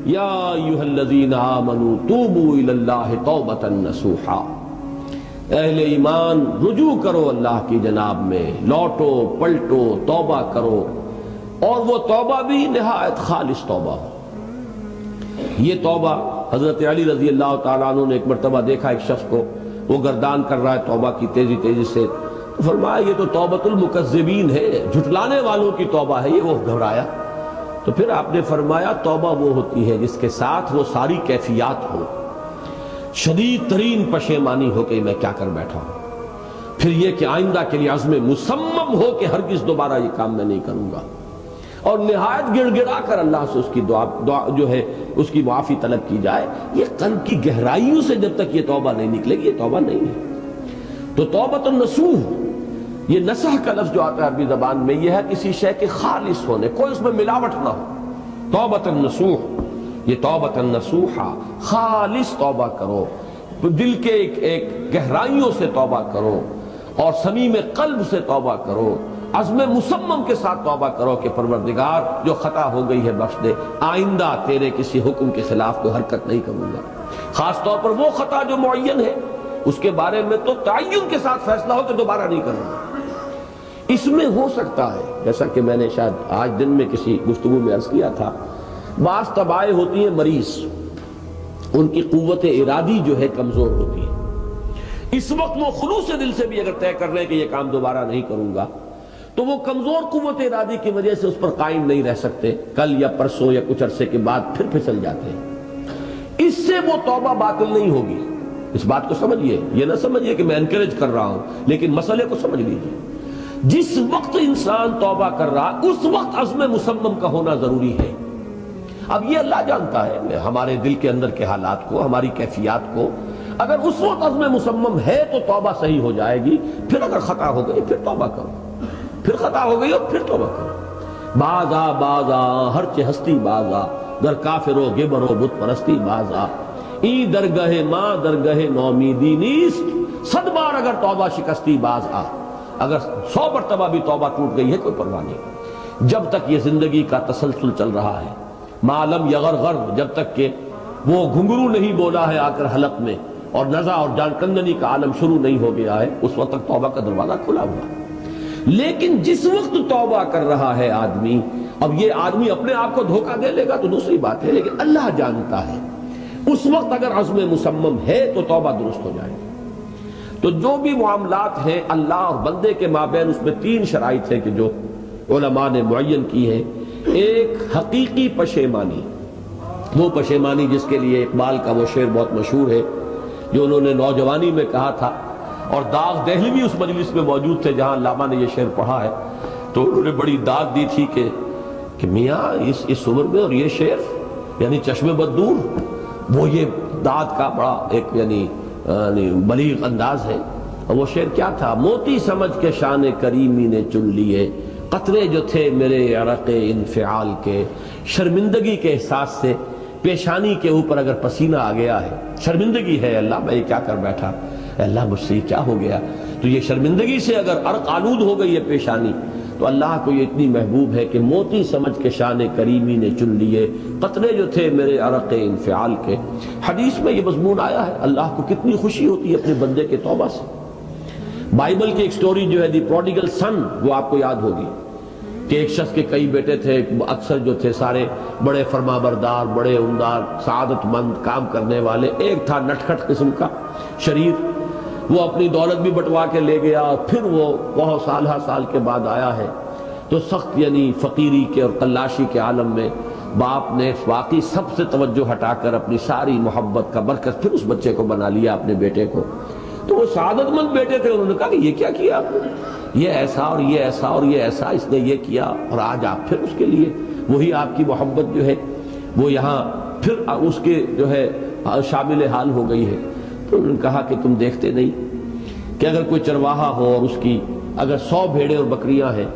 یا ایھا الذین آمنوا توبوا الی اللہ توبۃ نصوحا، اہل ایمان رجوع کرو اللہ کی جناب میں، لوٹو پلٹو توبہ کرو، اور وہ توبہ بھی نہایت خالص توبہ ہو۔ یہ توبہ حضرت علی رضی اللہ تعالیٰ عنہ نے ایک مرتبہ دیکھا ایک شخص کو، وہ گردان کر رہا ہے توبہ کی تیزی تیزی سے، فرمایا یہ تو توبۃ المکذبین ہے، جھٹلانے والوں کی توبہ ہے یہ۔ وہ گھبرایا، تو پھر آپ نے فرمایا توبہ وہ ہوتی ہے جس کے ساتھ وہ ساری کیفیات ہو، شدید ترین پشیمانی ہو کہ میں کیا کر بیٹھا ہوں، پھر یہ کہ آئندہ کے لیے عزم مصمم ہو کہ ہرگز دوبارہ یہ کام میں نہیں کروں گا، اور نہایت گڑ گڑا کر اللہ سے اس کی دعا جو ہے اس کی معافی طلب کی جائے۔ یہ قلب کی گہرائیوں سے جب تک یہ توبہ نہیں نکلے گی یہ توبہ نہیں ہے۔ تو توبۃ النصوح، یہ نصح کا لفظ جو آتا ہے عربی زبان میں، یہ ہے کسی شے کے خالص ہونے، کوئی اس میں ملاوٹ نہ ہو۔ توبۃ النصوح، یہ توبۃ النصوحہ، خالص توبہ کرو، دل کے ایک گہرائیوں سے توبہ کرو، اور صمیم قلب سے توبہ کرو، عزم مصمم کے ساتھ توبہ کرو کہ پروردگار جو خطا ہو گئی ہے بخش دے، آئندہ تیرے کسی حکم کے خلاف کوئی حرکت نہیں کروں گا۔ خاص طور پر وہ خطا جو معین ہے اس کے بارے میں تو تعین کے ساتھ فیصلہ ہو کہ دوبارہ نہیں کروں گا۔ اس میں ہو سکتا ہے، جیسا کہ میں نے شاید آج دن میں کسی گفتگو میں عرض کیا تھا، بعض طبائع ہوتی ہیں مریض، ان کی قوت ارادی جو ہے کمزور ہوتی ہے۔ اس وقت وہ خلوص دل سے بھی اگر طے کر رہے ہیں کہ یہ کام دوبارہ نہیں کروں گا، تو وہ کمزور قوت ارادی کی وجہ سے اس پر قائم نہیں رہ سکتے، کل یا پرسوں یا کچھ عرصے کے بعد پھر پھسل جاتے ہیں۔ اس سے وہ توبہ باطل نہیں ہوگی۔ اس بات کو سمجھیے، یہ نہ سمجھیے کہ میں انکریج کر رہا ہوں، لیکن مسئلے کو سمجھ لیجیے۔ جس وقت انسان توبہ کر رہا اس وقت عزم مصمم کا ہونا ضروری ہے۔ اب یہ اللہ جانتا ہے ہمارے دل کے اندر کے حالات کو، ہماری کیفیات کو۔ اگر اس وقت عزم مصمم ہے تو توبہ صحیح ہو جائے گی، پھر اگر خطا ہو گئی پھر توبہ کرو، پھر خطا ہو گئی اور پھر توبہ کرو۔ بازا بازا ہر چہ ہستی بازا، در کافر و گبر و بت پرستی بازا، این درگاہ ماں درگاہ نومیدی نیست، صد بار اگر توبہ شکستی باز آ۔ اگر 100 مرتبہ بھی توبہ ٹوٹ گئی ہے کوئی پرواہ نہیں، جب تک یہ زندگی کا تسلسل چل رہا ہے۔ معلم یغرغر، جب تک کہ وہ گھنگرو نہیں بولا ہے آ کر حلق میں، اور نزع اور جان کندنی کا عالم شروع نہیں ہو گیا ہے، اس وقت تک توبہ کا دروازہ کھلا ہوا ہے۔ لیکن جس وقت توبہ کر رہا ہے آدمی، اب یہ آدمی اپنے آپ کو دھوکہ دے لے گا تو دوسری بات ہے، لیکن اللہ جانتا ہے اس وقت اگر عزم مصمم ہے تو توبہ درست ہو جائے گی۔ تو جو بھی معاملات ہیں اللہ اور بندے کے مابین، اس میں 3 شرائط ہیں کہ جو علماء نے معین کی ہے۔ ایک حقیقی پشیمانی، وہ پشیمانی جس کے لیے اقبال کا وہ شعر بہت مشہور ہے جو انہوں نے نوجوانی میں کہا تھا، اور داغ دہلوی اس مجلس میں موجود تھے جہاں علامہ نے یہ شعر پڑھا ہے، تو انہوں نے بڑی داد دی تھی کہ میاں اس عمر میں اور یہ شعر یعنی چشم بد دور، وہ یہ داد کا بڑا ایک یعنی بلیغ انداز ہے۔ اور وہ شعر کیا تھا؟ موتی سمجھ کے شان کریمی نے چن لیے، قطرے جو تھے میرے عرق انفعال کے، شرمندگی کے احساس سے پیشانی کے اوپر اگر پسینہ آ گیا ہے، شرمندگی ہے اللہ میں یہ کیا کر بیٹھا، اللہ مجھ سے کیا ہو گیا، تو یہ شرمندگی سے اگر عرق آلود ہو گئی ہے پیشانی، تو اللہ کو یہ اتنی محبوب ہے کہ موتی سمجھ کے شان کریمی نے چن لیے، قطرے جو تھے میرے عرق انفعال کے۔ حدیث میں یہ مضمون آیا ہے، اللہ کو کتنی خوشی ہوتی ہے اپنے بندے کے توبہ سے۔ بائبل کی ایک سٹوری جو ہے دی پروڈیگل سن، وہ آپ کو یاد ہوگی کہ ایک شخص کے کئی بیٹے تھے، اکثر جو تھے سارے بڑے فرمانبردار، بڑے عمدہ، سعادت مند کام کرنے والے، ایک تھا نٹکھٹ قسم کا شریر، وہ اپنی دولت بھی بٹوا کے لے گیا، پھر وہ بہت سال کے بعد آیا ہے تو سخت یعنی فقیری کے اور قلاشی کے عالم میں باپ نے واقعی سب سے توجہ ہٹا کر اپنی ساری محبت کا مرکز پھر اس بچے کو بنا لیا، اپنے بیٹے کو۔ تو وہ سعادت مند بیٹے تھے، انہوں نے کہا کہ یہ کیا کیا آپ نے، یہ ایسا اور یہ ایسا اور یہ ایسا اس نے یہ کیا، اور آج آپ پھر اس کے لیے وہی آپ کی محبت جو ہے وہ یہاں پھر اس کے جو ہے شامل حال ہو گئی ہے۔ تو انہوں نے کہا کہ تم دیکھتے نہیں کہ اگر کوئی چرواہا ہو اور اس کی اگر 100 بھیڑیں اور بکریاں ہیں،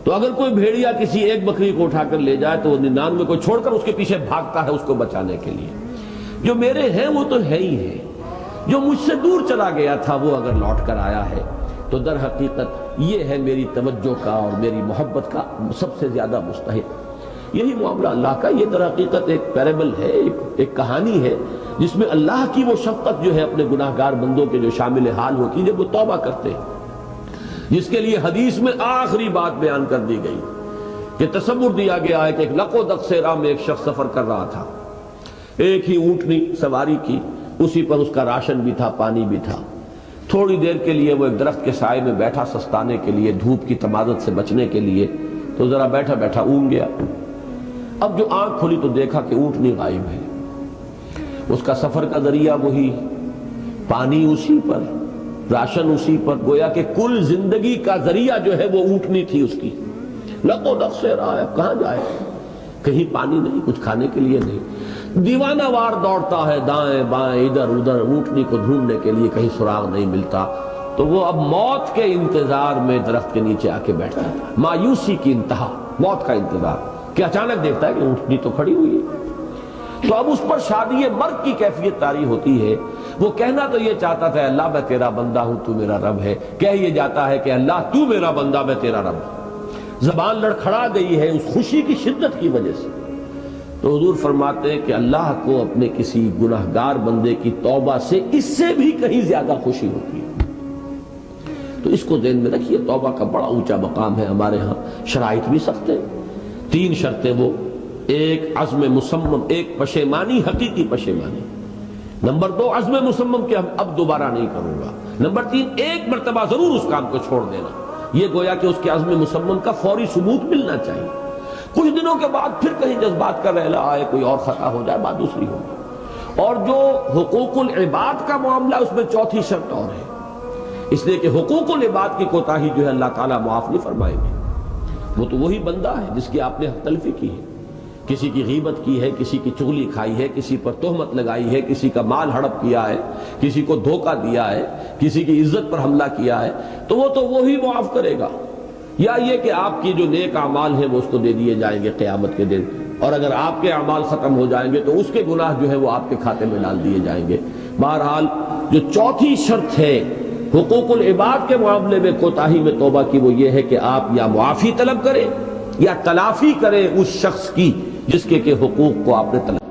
تو اگر کوئی بھیڑیا کسی ایک بکری کو اٹھا کر لے جائے تو وہ 99 کو چھوڑ کر اس کے پیچھے بھاگتا ہے اس کو بچانے کے لیے۔ جو میرے ہیں وہ تو ہے ہی ہے، جو مجھ سے دور چلا گیا تھا وہ اگر لوٹ کر آیا ہے تو در حقیقت یہ ہے میری توجہ کا اور میری محبت کا سب سے زیادہ مستحق۔ یہی معاملہ اللہ کا. یہ در حقیقت ایک پیرابل ہے، ایک کہانی ہے جس میں اللہ کی وہ شفقت جو ہے اپنے گناہگار بندوں کے جو شامل حال ہوتی ہے جب وہ توبہ کرتے ہیں، جس کے لیے حدیث میں آخری بات بیان کر دی گئی کہ تصور دیا گیا ہے کہ ایک لق و دق صحرا میں ایک شخص سفر کر رہا تھا. ایک ہی اونٹنی سواری کی، اسی پر اس کا راشن بھی تھا، پانی بھی تھا. تھوڑی دیر کے لیے وہ ایک درخت کے سائے میں بیٹھا سستانے کے لیے، دھوپ کی تمازت سے بچنے کے لیے. تو ذرا بیٹھا بیٹھا اونگ گیا. اب جو آنکھ کھلی تو دیکھا کہ اونٹنی غائب ہے. اس کا سفر کا ذریعہ وہی، پانی اسی پر، راشن اسی پر، گویا کہ کل زندگی کا ذریعہ جو ہے وہ اونٹنی تھی اس کی. لق و دق سے رہا ہے، کہاں جائے؟ کہیں پانی نہیں، کچھ کھانے کے لیے نہیں. دیوانہ وار دوڑتا ہے دائیں بائیں ادھر ادھر اونٹنی کو ڈھونڈنے کے لیے، کہیں سراغ نہیں ملتا. تو وہ اب موت کے انتظار میں درخت کے نیچے آ کے بیٹھتا تھا. مایوسی کی انتہا، موت کا انتظار کہ اچانک دیکھتا ہے کہ اونٹنی تو کھڑی ہوئی ہے. تو اب اس پر شادی مرگ کی کیفیت طاری ہوتی ہے. وہ کہنا تو یہ چاہتا تھا اللہ میں تیرا بندہ ہوں تو میرا رب ہے، کہہ یہ جاتا ہے کہ اللہ تو میرا بندہ میں تیرا رب ہوں. زبان لڑکھڑا گئی ہے اس خوشی کی شدت کی وجہ سے. تو حضور فرماتے ہیں کہ اللہ کو اپنے کسی گناہگار بندے کی توبہ سے اس سے بھی کہیں زیادہ خوشی ہوتی ہے. تو اس کو ذہن میں رکھیے، توبہ کا بڑا اونچا مقام ہے. ہمارے ہاں شرائط بھی سخت ہیں. 3 شرطیں وہ، ایک عزم مصمم، ایک پشیمانی، حقیقی پشیمانی. نمبر 2 عزم مصمم کہ اب دوبارہ نہیں کروں گا. نمبر 3 ایک مرتبہ ضرور اس کام کو چھوڑ دینا. یہ گویا کہ اس کے عزم مصمم کا فوری ثبوت ملنا چاہیے. کچھ دنوں کے بعد پھر کہیں جذبات کا رحلہ آئے، کوئی اور خطا ہو جائے، بات دوسری ہوگی. اور جو حقوق العباد کا معاملہ، اس میں 4تھی شرط اور ہے. اس لیے کہ حقوق العباد کی کوتاہی جو ہے اللہ تعالیٰ معاف نہیں فرمائیں گے. وہ تو وہی بندہ ہے جس کی آپ نے حق تلفی کی ہے، کسی کی غیبت کی ہے، کسی کی چغلی کھائی ہے، کسی پر تہمت لگائی ہے، کسی کا مال ہڑپ کیا ہے، کسی کو دھوکہ دیا ہے، کسی کی عزت پر حملہ کیا ہے. تو وہ تو وہی معاف کرے گا. یا یہ کہ آپ کی جو نیک اعمال ہیں وہ اس کو دے دیے جائیں گے قیامت کے دن، اور اگر آپ کے اعمال ختم ہو جائیں گے تو اس کے گناہ جو ہے وہ آپ کے کھاتے میں ڈال دیے جائیں گے. بہرحال جو 4تھی شرط ہے حقوق العباد کے معاملے میں کوتاہی میں توبہ کی، وہ یہ ہے کہ آپ یا معافی طلب کریں یا تلافی کریں اس شخص کی جس کے حقوق کو آپ نے طلب